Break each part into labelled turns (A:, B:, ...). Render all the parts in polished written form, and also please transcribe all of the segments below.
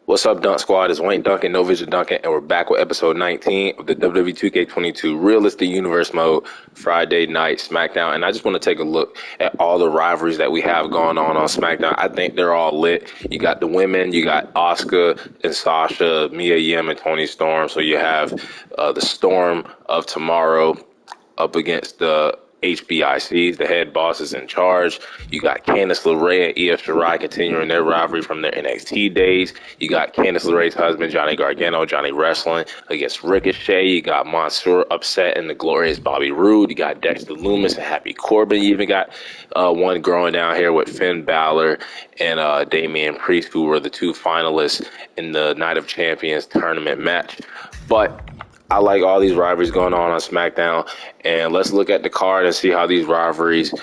A: What's up, Dunk Squad? It's Wayne Duncan, No Vision Duncan, and we're back with episode 19 of the WWE 2K22 Realistic Universe Mode Friday Night SmackDown. And I just want to take a look at all the rivalries that we have going on SmackDown. I think they're all lit. You got the women, you got Asuka and Sasha, Mia Yim and Toni Storm. So you have the Storm of Tomorrow up against the HBICs, the head bosses in charge. You got Candice LeRae and Io Shirai continuing their rivalry from their NXT days. You got Candice LeRae's husband, Johnny Gargano, Johnny Wrestling against Ricochet. You got Mansoor upset and the glorious Bobby Roode. You got Dexter Lumis and Happy Corbin. You even got one growing down here with Finn Balor and Damian Priest, who were the two finalists in the Night of Champions tournament match. But I like all these rivalries going on SmackDown, and let's look at the card and see how these rivalries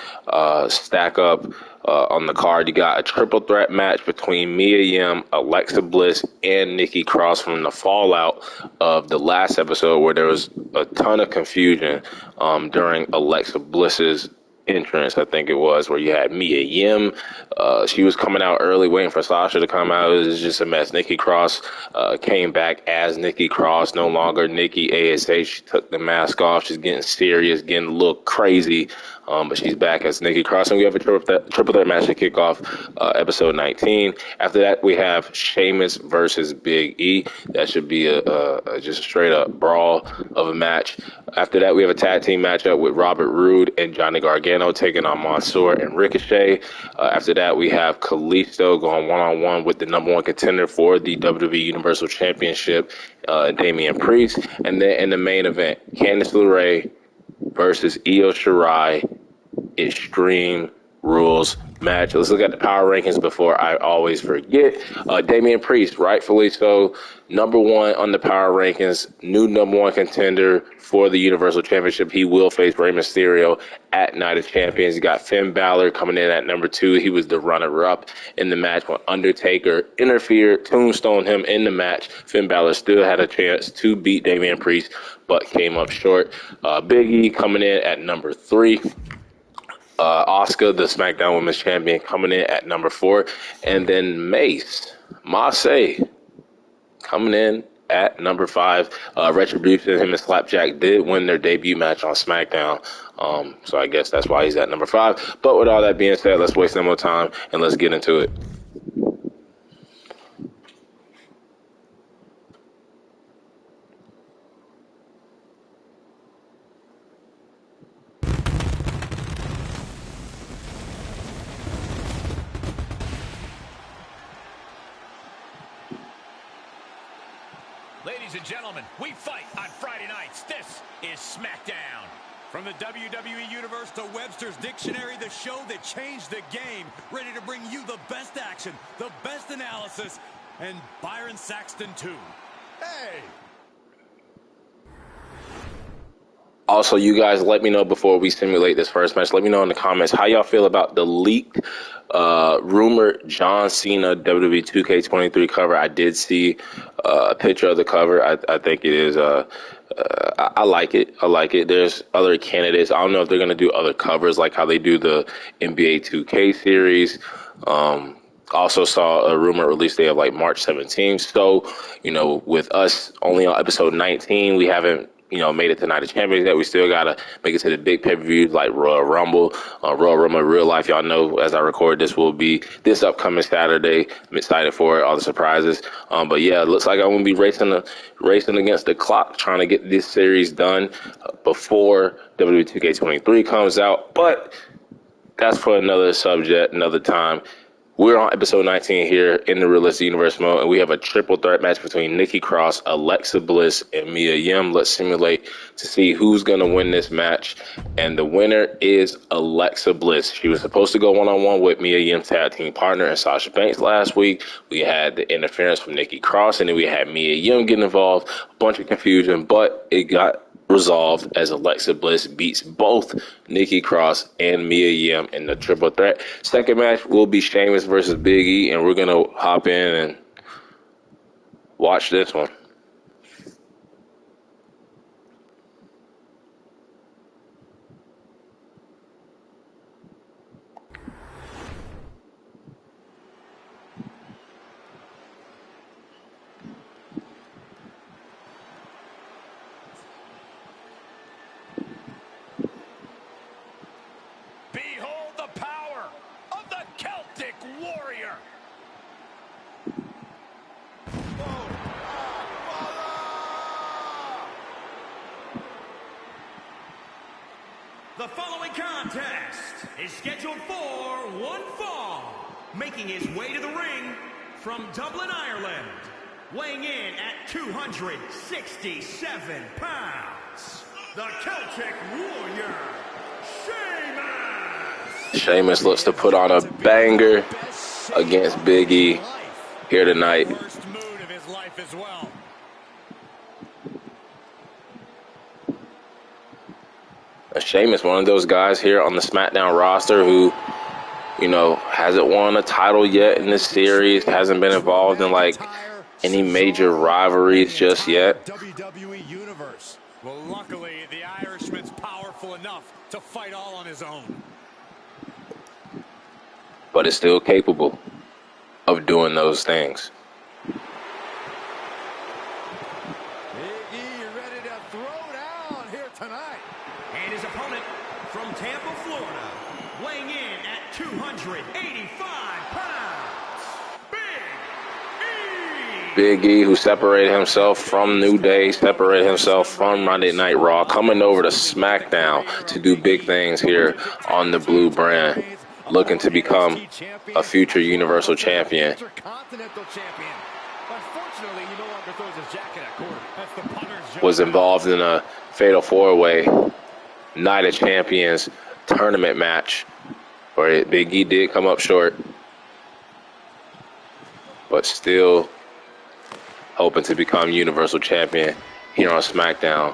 A: stack up on the card. You got a triple threat match between Mia Yim, Alexa Bliss, and Nikki Cross from the fallout of the last episode where there was a ton of confusion during Alexa Bliss's entrance, I think it was, where you had Mia Yim. She was coming out early, waiting for Sasha to come out. It was just a mess. Nikki Cross came back as Nikki Cross, no longer Nikki ASA. She took the mask off. She's getting serious, getting a little crazy. But she's back as Nikki Cross, and we have a triple threat match to kick off episode 19. After that, we have Sheamus versus Big E. That should be a just a straight up brawl of a match. After that, we have a tag team matchup with Robert Roode and Johnny Gargano taking on Mansoor and Ricochet. After that, we have Kalisto going one-on-one with the number one contender for the WWE Universal Championship, Damian Priest. And then in the main event, Candice LeRae versus Io Shirai Extreme Rules match. Let's look at the power rankings before I always forget. Damian Priest, rightfully so, number one on the power rankings, new number one contender for the Universal Championship. He will face Rey Mysterio at Night of Champions. You got Finn Balor coming in at number two. He was the runner-up in the match when Undertaker interfered, tombstoned him in the match. Finn Balor still had a chance to beat Damian Priest, but came up short. Big E coming in at number three. Asuka, the SmackDown Women's Champion, coming in at number four. And then Mace, coming in at number five. Retribution, him and Slapjack did win their debut match on SmackDown. So I guess that's why he's at number five. But with all that being said, let's waste no more time and let's get into it.
B: Ladies and gentlemen, we fight on Friday nights. This is SmackDown. From the WWE Universe to Webster's Dictionary, the show that changed the game. Ready to bring you the best action, the best analysis, and Byron Saxton too. Hey!
A: Also, you guys, let me know before we simulate this first match. Let me know in the comments how y'all feel about the leaked, rumored John Cena WWE 2K23 cover. I did see a picture of the cover. I think it is. I like it. I like it. There's other candidates. I don't know if they're gonna do other covers like how they do the NBA 2K series. Also saw a rumor release day of like March 17th. So, with us only on episode 19, we haven't made it to Night of Champions yet. We still got to make it to the big pay-per-views like Royal Rumble. Royal Rumble in real life, y'all know, as I record this, will be this upcoming Saturday. I'm excited for it, all the surprises. But yeah, it looks like I'm going to be racing against the clock, trying to get this series done before WWE 2K23 comes out. But that's for another subject, another time. We're on episode 19 here in the Realistic Universe mode, and we have a triple threat match between Nikki Cross, Alexa Bliss, and Mia Yim. Let's simulate to see who's going to win this match, and the winner is Alexa Bliss. She was supposed to go one-on-one with Mia Yim's tag team partner and Sasha Banks last week. We had the interference from Nikki Cross, and then we had Mia Yim get involved. A bunch of confusion, but it got resolved as Alexa Bliss beats both Nikki Cross and Mia Yim in the triple threat. Second match will be Sheamus versus Big E, and we're going to hop in and watch this one.
B: making his way to the ring from Dublin, Ireland, weighing in at 267 pounds, the Celtic Warrior, Sheamus.
A: Sheamus looks to put on a banger against Big E here tonight.
B: Worst mood of his life as well.
A: Sheamus, one of those guys here on the SmackDown roster who, you know, hasn't won a title yet in this series, hasn't been involved in like any major rivalries just yet.
B: WWE Universe. Well, luckily, the Irishman's powerful enough to fight all on his own.
A: But is still capable of doing those things.
B: Big E ready to throw down here tonight. And his opponent from Tampa, Florida, weighing in at 285 pounds, Big E.
A: Big E, who separated himself from New Day, separated himself from Monday Night Raw, coming over to SmackDown to do big things here on the Blue brand, looking to become a future Universal Champion. Was involved in a Fatal 4-Way Night of Champions tournament match where Big E did come up short, but still hoping to become Universal Champion here on SmackDown.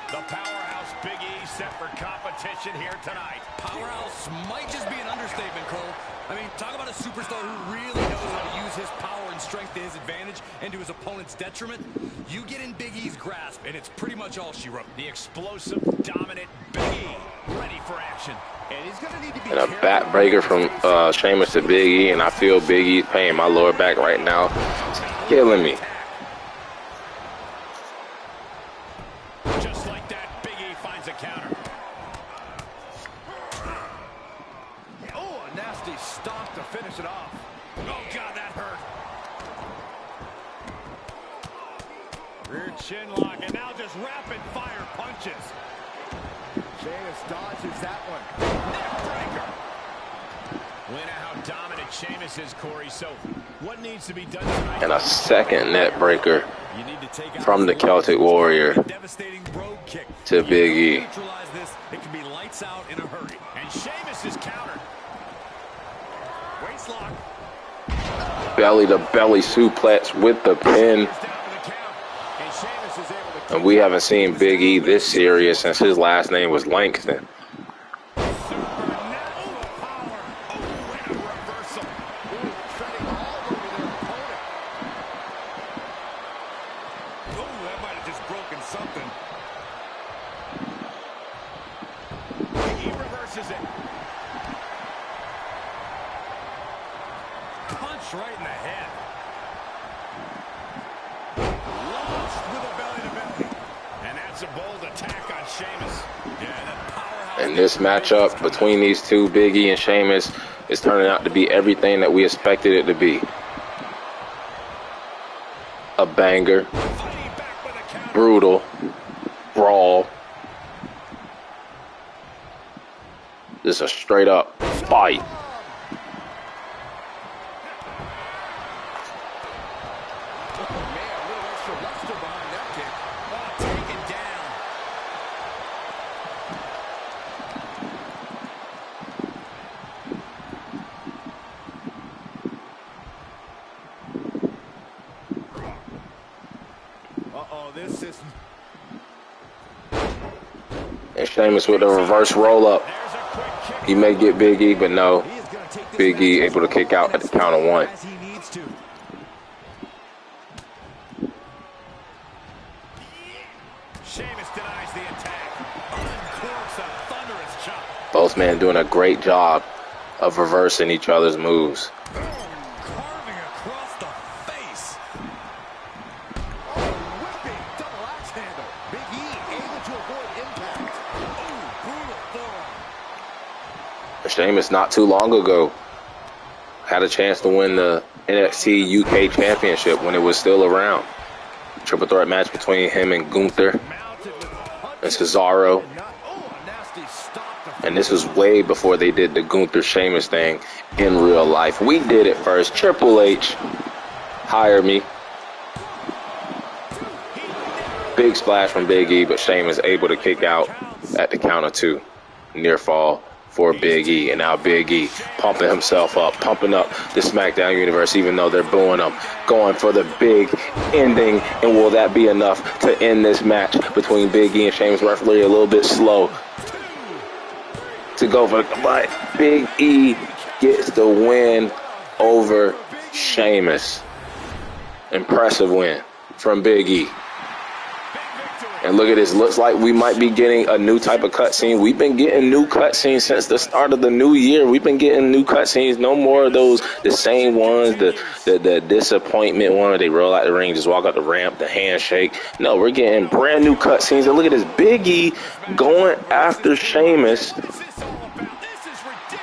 B: The powerhouse Big E set for competition here tonight. Powerhouse might just be an understatement, Cole. I mean, talk about a superstar who really knows how to use his power and strength to his advantage and to his opponent's detriment. You get in Big E's grasp, and it's pretty much all she wrote. The explosive, dominant Big E, ready for action. And he's gonna need to be
A: And a backbreaker from Sheamus to Big E, and I feel Big E's pain. My lower back right now is killing me.
B: Just like that, Big E finds a counter. Oh, a nasty stomp to finish it off. Oh, God, that hurt. Rear chin lock, and now just rapid-fire punches. Sheamus dodges that one. Neck breaker. We know how dominant Sheamus is, Corey, so what needs to be done tonight?
A: And a second net breaker from the Celtic Warrior to Big E.
B: It can be lights out in a hurry. And Sheamus is countered. Waist lock.
A: Belly to belly suplex with the pin. And we haven't seen Big E this serious since his last name was Langston.
B: Right in the head. Launched with a belly to belly. And that's a bold attack on Sheamus. Yeah, that powerhouse.
A: And this matchup between these two, Big E and Sheamus, is turning out to be everything that we expected it to be. A banger, brutal, brawl. This is a straight up fight. And Sheamus with a reverse roll-up. He may get Big E, but no. Big E able to kick out at the count of one.
B: Sheamus denies the attack. Uncorks a thunderous chop.
A: Both men doing a great job of reversing each other's moves.
B: Carving across the face. Oh, whipping double axe handle. Big E able to avoid impact. Oh, brutal forearm.
A: Sheamus not too long ago had a chance to win the NXT UK Championship when it was still around. Triple threat match between him and Gunther and Cesaro. And this was way before they did the Gunther Sheamus thing in real life. We did it first. Triple H hired me. Big splash from Big E, but Sheamus able to kick out at the count of 2. Near fall for Big E. And now Big E pumping himself up, pumping up the SmackDown universe, even though they're booing him, going for the big ending. And will that be enough to end this match between Big E and Sheamus? Referee a little bit slow to go for the, but Big E gets the win over Sheamus. Impressive win from Big E. And look at this. Looks like we might be getting a new type of cutscene. We've been getting new cutscenes since the start of the new year. We've been getting new cutscenes. No more of those, the same ones, the disappointment one where they roll out the ring, just walk up the ramp, the handshake. No, we're getting brand new cutscenes. And look at this. Big E going after Sheamus.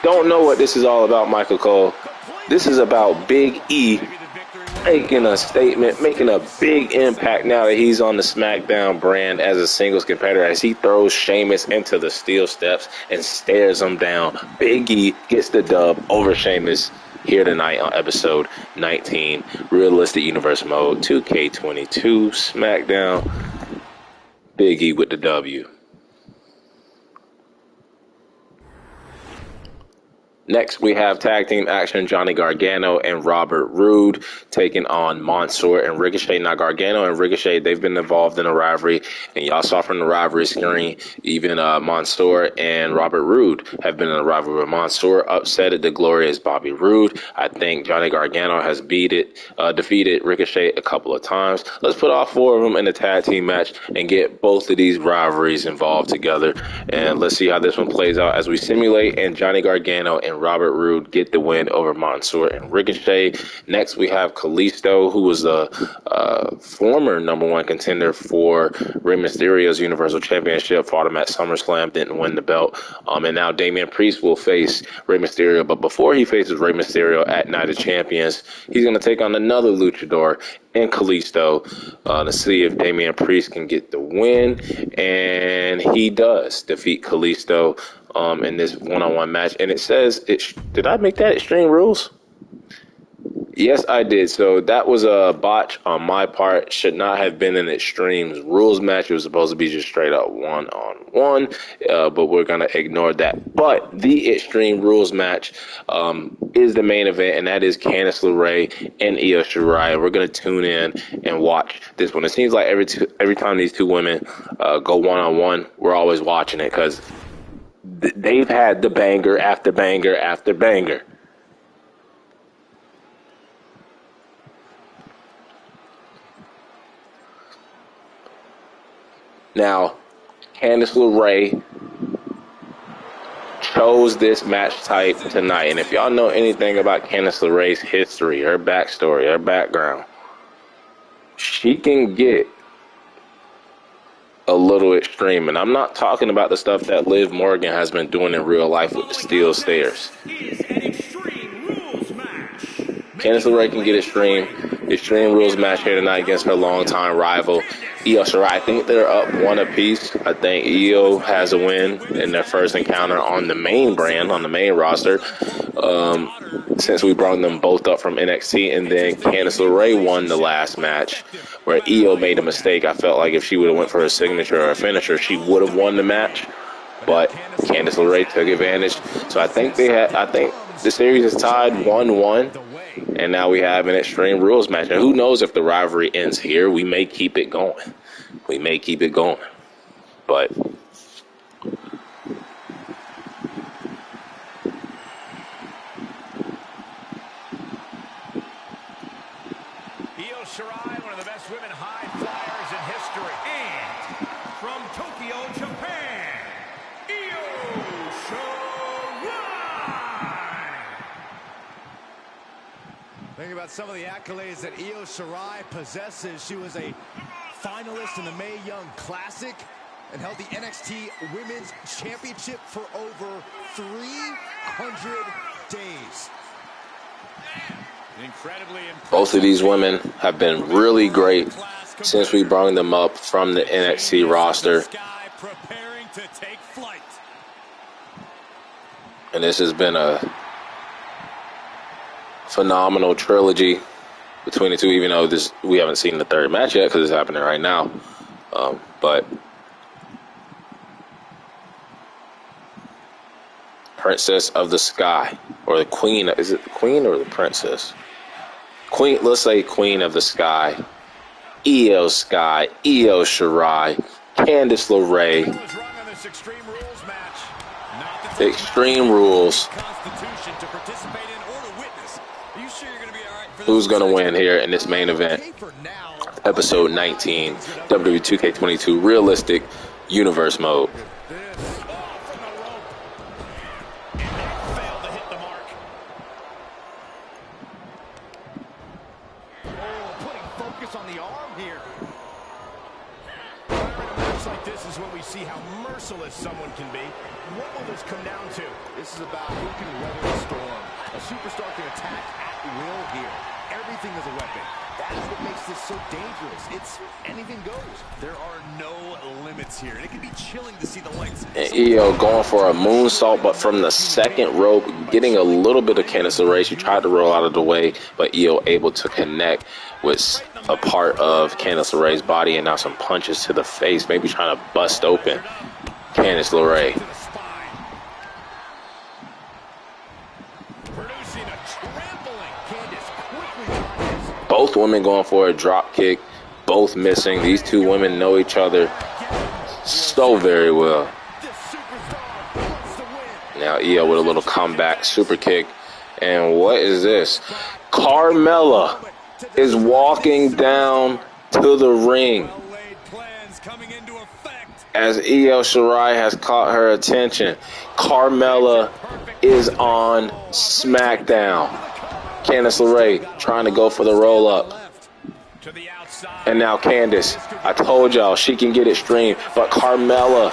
A: Don't know what this is all about, Michael Cole. This is about Big E making a statement, making a big impact now that he's on the SmackDown brand as a singles competitor, as he throws Sheamus into the steel steps and stares him down. Big E gets the dub over Sheamus here tonight on episode 19, Realistic Universe Mode, 2K22, SmackDown. Big E with the W. Next, we have tag team action. Johnny Gargano and Robert Roode taking on Mansoor and Ricochet. Now, Gargano and Ricochet, they've been involved in a rivalry, and y'all saw from the rivalry screen, even Mansoor and Robert Roode have been in a rivalry. Mansoor upset the glorious Bobby Roode. I think Johnny Gargano has defeated Ricochet a couple of times. Let's put all 4 of them in a tag team match and get both of these rivalries involved together. And let's see how this one plays out as we simulate, and Johnny Gargano and Robert Roode get the win over Mansoor and Ricochet. Next, we have Kalisto, who was a former #1 contender for Rey Mysterio's Universal Championship, fought him at SummerSlam, didn't win the belt. And now Damian Priest will face Rey Mysterio. But before he faces Rey Mysterio at Night of Champions, he's going to take on another luchador in Kalisto to see if Damian Priest can get the win. And he does defeat Kalisto in this one-on-one match. And it says, did I make that Extreme Rules? Yes, I did. So that was a botch on my part. Should not have been an Extreme Rules match. It was supposed to be just straight up one-on-one, but we're going to ignore that. But the Extreme Rules match is the main event, and that is Candice LeRae and Io Shirai. We're going to tune in and watch this one. It seems like every time these two women go one-on-one, we're always watching it because they've had the banger after banger after banger. Now, Candice LeRae chose this match type tonight. And if y'all know anything about Candice LeRae's history, her backstory, her background, she can get a little extreme. And I'm not talking about the stuff that Liv Morgan has been doing in real life with the steel stairs. Candice LeRae can get Extreme Rules match here tonight against her longtime rival, Io Shirai. I think they're up one apiece. I think Io has a win in their first encounter on the main brand, on the main roster, since we brought them both up from NXT. And then Candice LeRae won the last match where Io made a mistake. I felt like if she would have went for her signature or a finisher, she would have won the match. But Candice LeRae took advantage. So I think the series is tied 1-1. And now we have an Extreme Rules match. And who knows if the rivalry ends here? We may keep it going. But
B: Io Shirai, one of the best women high flyers in history. And from Tokyo, Japan, Io Shirai. Think about some of the accolades that Io Shirai possesses. She was a finalist in the Mae Young Classic and held the NXT Women's Championship for over 300 days.
A: Both of these women have been really great since we brought them up from the NXT roster. And this has been a phenomenal trilogy between the two, even though we haven't seen the third match yet because it's happening right now. But Princess of the Sky, or the Queen, is it the Queen or the Princess? Queen, let's say Queen of the Sky, Io Sky, Io Shirai, Candice LeRae. Extreme Rules. Who's going to win here in this main event? Episode 19, WWE 2K22 Realistic Universe Mode.
B: On the arm here. In a match like this is when we see how merciless someone can be. What will this come down to? This is about who can weather the storm. A superstar can attack at will here. Everything is a weapon. That is what makes this so dangerous. It's anything goes. There are no limits here. And it can be chilling to see the lights.
A: And Io going for a moonsault, but from the second rope, getting a little bit of Candice LeRae. She tried to roll out of the way, but Io able to connect with a part of Candice LeRae's body, and now some punches to the face, maybe trying to bust open Candice LeRae. Both women going for a drop kick, both missing. These two women know each other so very well. Now Io with a little comeback super kick. And what is this? Carmella is walking down to the ring as Io Shirai has caught her attention. Carmella is on SmackDown. Candice LeRae trying to go for the roll-up. And now Candice, I told y'all she can get it streamed. But Carmella,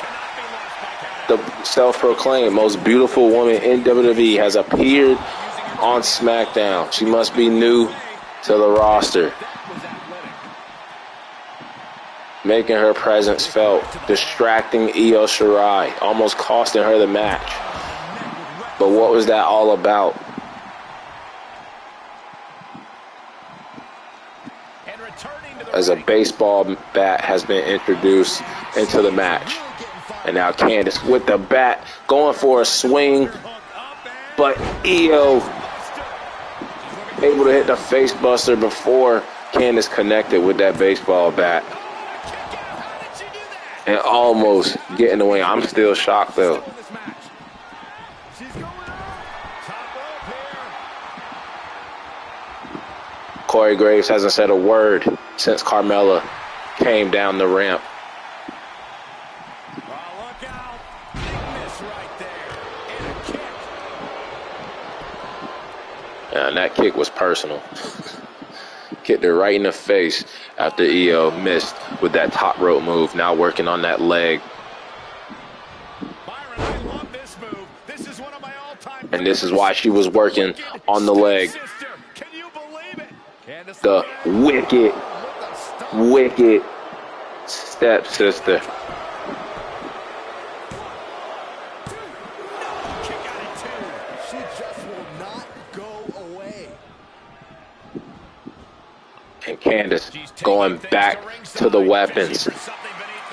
A: the self-proclaimed most beautiful woman in WWE, has appeared on SmackDown. She must be new to the roster, making her presence felt, distracting Io Shirai, almost costing her the match. But what was that all about? As a baseball bat has been introduced into the match. And now Candice with the bat going for a swing. But Io able to hit the face buster before Candice connected with that baseball bat. And almost getting away. I'm still shocked though. Corey Graves hasn't said a word since Carmella came down the ramp. And that kick was personal. Kicked her right in the face after Io missed with that top rope move. Now working on that leg. And this is why she was working on the leg. The wicked stepsister.
B: She just will not go away.
A: And Candice going back to the weapons.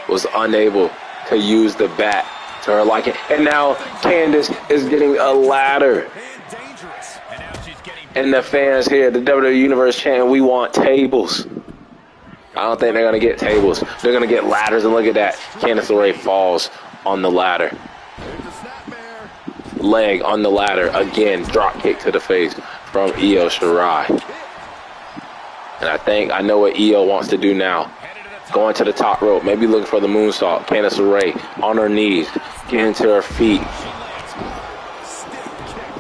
A: Was unable to use the bat to her liking. And now Candice is getting a ladder. And the fans here, the WWE Universe chanting, "We want tables." I don't think they're going to get tables. They're going to get ladders, and look at that. Candice LeRae falls on the ladder. Leg on the ladder. Again, drop kick to the face from Io Shirai. And I know what Io wants to do now. Going to the top rope, maybe looking for the moonsault. Candice LeRae on her knees, getting to her feet.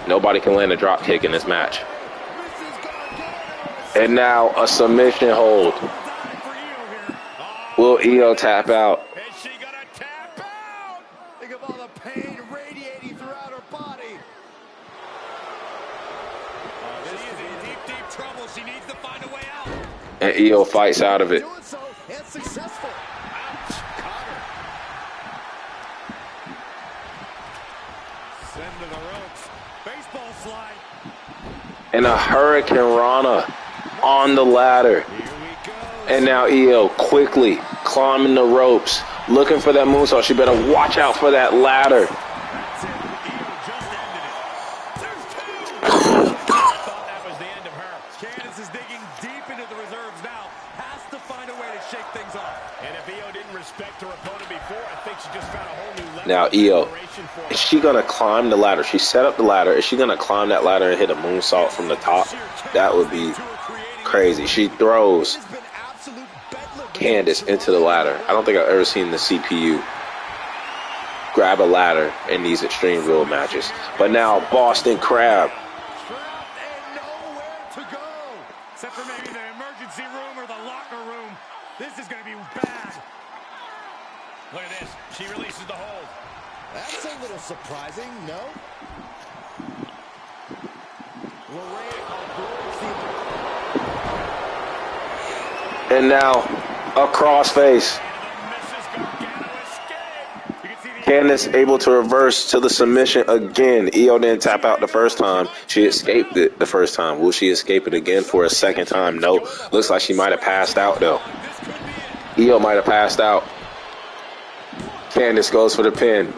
A: Nobody can land a drop kick in this match. And now a submission hold. Will Io tap out?
B: Is she gonna tap out? Think of all the pain radiating throughout her body. She is in deep, deep trouble. She needs to find a way out.
A: And Io fights out of it.
B: Doing so and successful. Ouch. Caught her. Send to the ropes.
A: And a Hurricane Rana on the ladder. And now Io quickly climbing the ropes, looking for that moonsault. She better watch out for that ladder. Now Io, is she going to climb the ladder? She set up the ladder. Is she going to climb that ladder and hit a moonsault from the top? That would be crazy. She throws Candice into the ladder. I don't think I've ever seen the CPU grab a ladder in these Extreme Rule matches. But now Boston Crab.
B: Except for maybe the emergency room or the locker room. This is going to be bad. Look at this. She releases the hold.
C: That's a little surprising, no?
A: And now a crossface. Candice able to reverse to the submission again. Io didn't tap out the first time. She escaped it the first time. Will she escape it again for a second time? No. Looks like she might have passed out, though. Io might have passed out. Candice goes for the pin.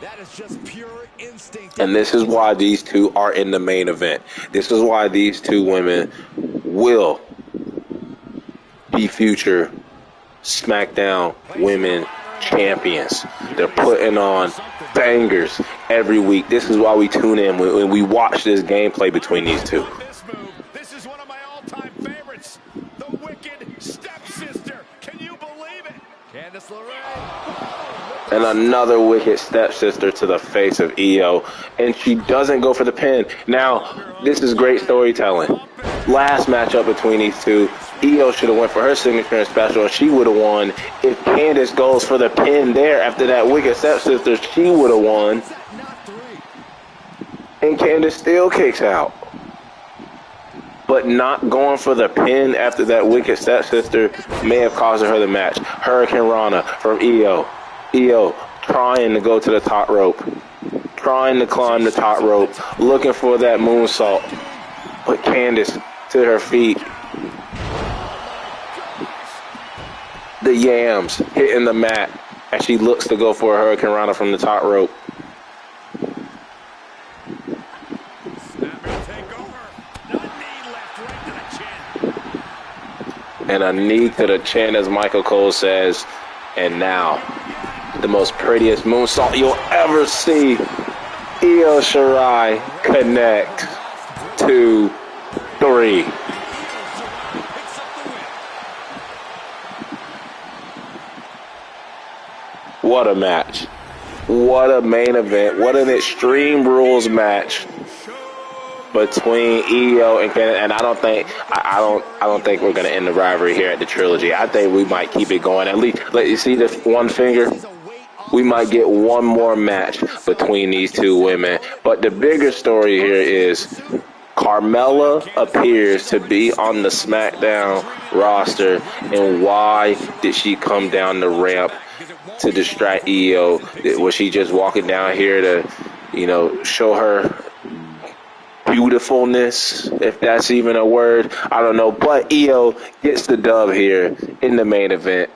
C: That is just pure instinct.
A: And this is why these two are in the main event. This is why these two women will be future SmackDown Women champions. They're putting on bangers every week. This is why we tune in when we watch this gameplay between these two.
B: This is one of my all-time favorites. The Wicked Stepsister. Can you believe it? Candice LeRae.
A: And another wicked stepsister to the face of Io. And she doesn't go for the pin. Now, this is great storytelling. Last matchup between these two, Io should have went for her signature and special, and she would have won. If Candice goes for the pin there after that wicked stepsister, she would have won. And Candice still kicks out. But not going for the pin after that wicked stepsister may have caused her the match. Hurricane Rana from Io. Io trying to go to the top rope. Trying to climb the top rope. Looking for that moonsault. But Candice to her feet. The yams hitting the mat as she looks to go for a Hurricane Rana from the top rope. And a knee to the chin, as Michael Cole says. And now, the most prettiest moonsault you'll ever see. Io Shirai connect 2, 3. What a match. What a main event. What an Extreme Rules match between Io and Candice. And I don't think we're gonna end the rivalry here at the Trilogy. I think we might keep it going. At least, let you see the one finger. We might get one more match between these two women. But the bigger story here is Carmella appears to be on the SmackDown roster, and why did she come down the ramp to distract Io? Was she just walking down here to, show her beautifulness, if that's even a word? I don't know. But Io gets the dub here in the main event.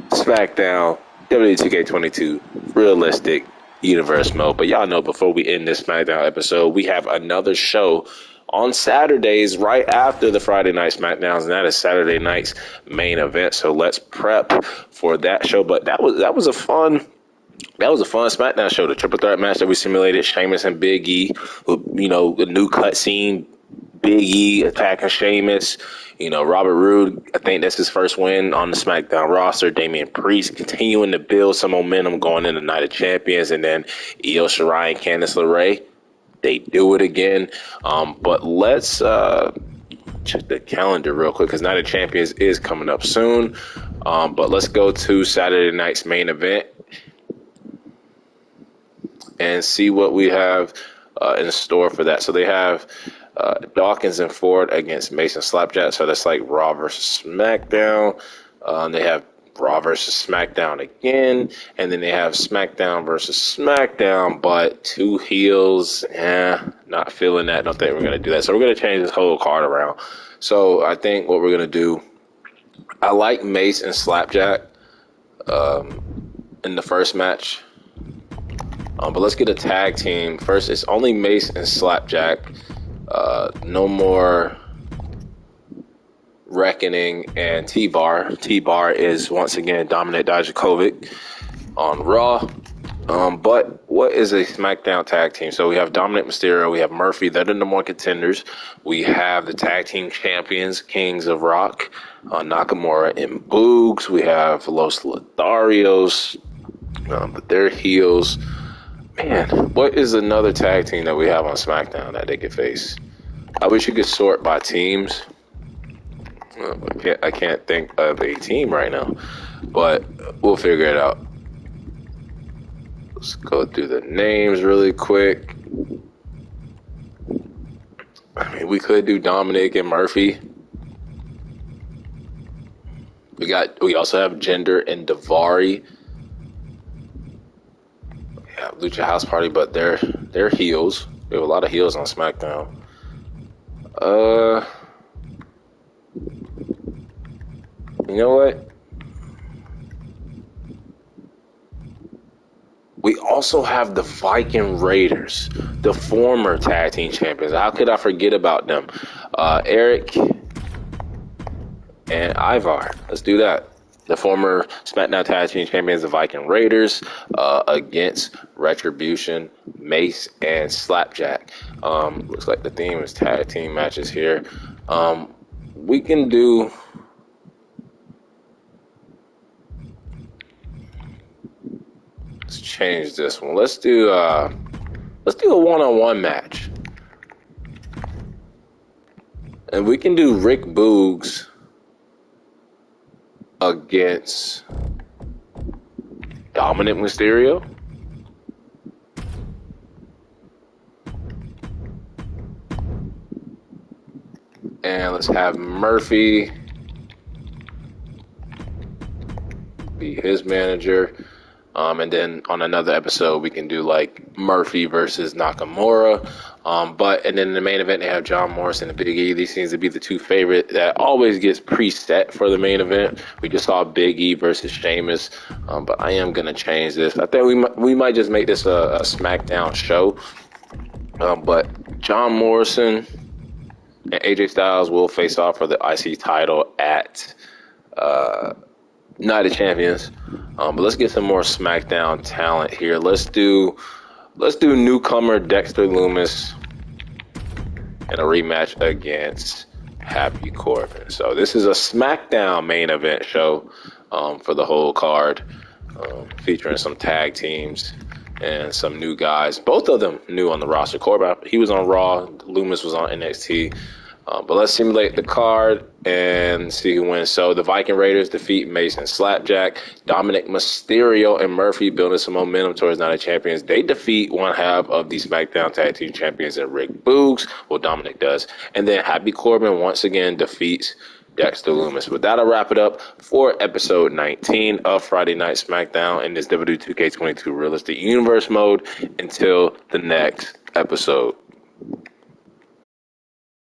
A: SmackDown, WWE 2K22, realistic universe mode. But y'all know, before we end this SmackDown episode, we have another show on Saturdays right after the Friday night SmackDowns, and that is Saturday night's main event. So let's prep for that show. But that was a fun SmackDown show. The triple threat match that we simulated, Sheamus and Big E, the new cutscene, Big E attacking Sheamus. Robert Roode, I think that's his first win on the SmackDown roster. Damian Priest continuing to build some momentum going into Night of Champions. And then Io Shirai and Candice LeRae, they do it again. But let's check the calendar real quick, because Night of Champions is coming up soon. But let's go to Saturday night's main event and see what we have in store for that. So they have Dawkins and Ford against Mason Slapjack. So that's like Raw versus SmackDown. They have Raw versus SmackDown again, and then they have SmackDown versus SmackDown, but 2 heels. Not feeling that. Don't think we're gonna do that. So we're gonna change this whole card around. So I think what we're gonna do, I like Mace and Slapjack in the first match. But let's get a tag team. First, it's only Mace and Slapjack. No more Reckoning and T-Bar. T-Bar is, once again, Dominic Dijakovic on Raw. But what is a SmackDown tag team? So we have Dominic Mysterio, we have Murphy. They're the number 1 contenders. We have the tag team champions, Kings of Rock, Nakamura and Boogs. We have Los Lotharios, but they're heels. Man, what is another tag team that we have on SmackDown that they could face? I wish you could sort by teams. I can't think of a team right now, but we'll figure it out. Let's go through the names really quick. I mean, we could do Dominic and Murphy. We also have Jinder and Daivari. Yeah, Lucha House Party, but they're heels. We have a lot of heels on SmackDown. You know what? We also have the Viking Raiders, the former tag team champions. How could I forget about them? Eric and Ivar. Let's do that. The former SmackDown tag team champions, the Viking Raiders, against Retribution, Mace, and Slapjack. Looks like the theme is tag team matches here. We can do... Let's change this one. Let's do a one-on-one match. And we can do Rick Boogs against Dominic Mysterio. And let's have Murphy be his manager. And then on another episode, we can do like Murphy versus Nakamura. And then in the main event, they have John Morrison and Big E. These seems to be the 2 favorite that always gets preset for the main event. We just saw Big E versus Sheamus. But I am going to change this. I think we might just make this a SmackDown show. But John Morrison and AJ Styles will face off for the IC title at Night of Champions. But let's get some more SmackDown talent here. Let's do newcomer Dexter Lumis in a rematch against Happy Corbin. So this is a SmackDown main event show for the whole card, featuring some tag teams and some new guys. Both of them new on the roster. Corbin, he was on Raw. Lumis was on NXT. But let's simulate the card and see who wins. So the Viking Raiders defeat Mace and Slapjack. Dominic Mysterio and Murphy building some momentum towards Night of Champions. They defeat one half of the SmackDown Tag Team Champions and Rick Boogs. Well, Dominic does. And then Happy Corbin once again defeats Dexter Lumis. But that'll wrap it up for episode 19 of Friday Night SmackDown in this WWE 2K22 Realistic Universe mode. Until the next episode.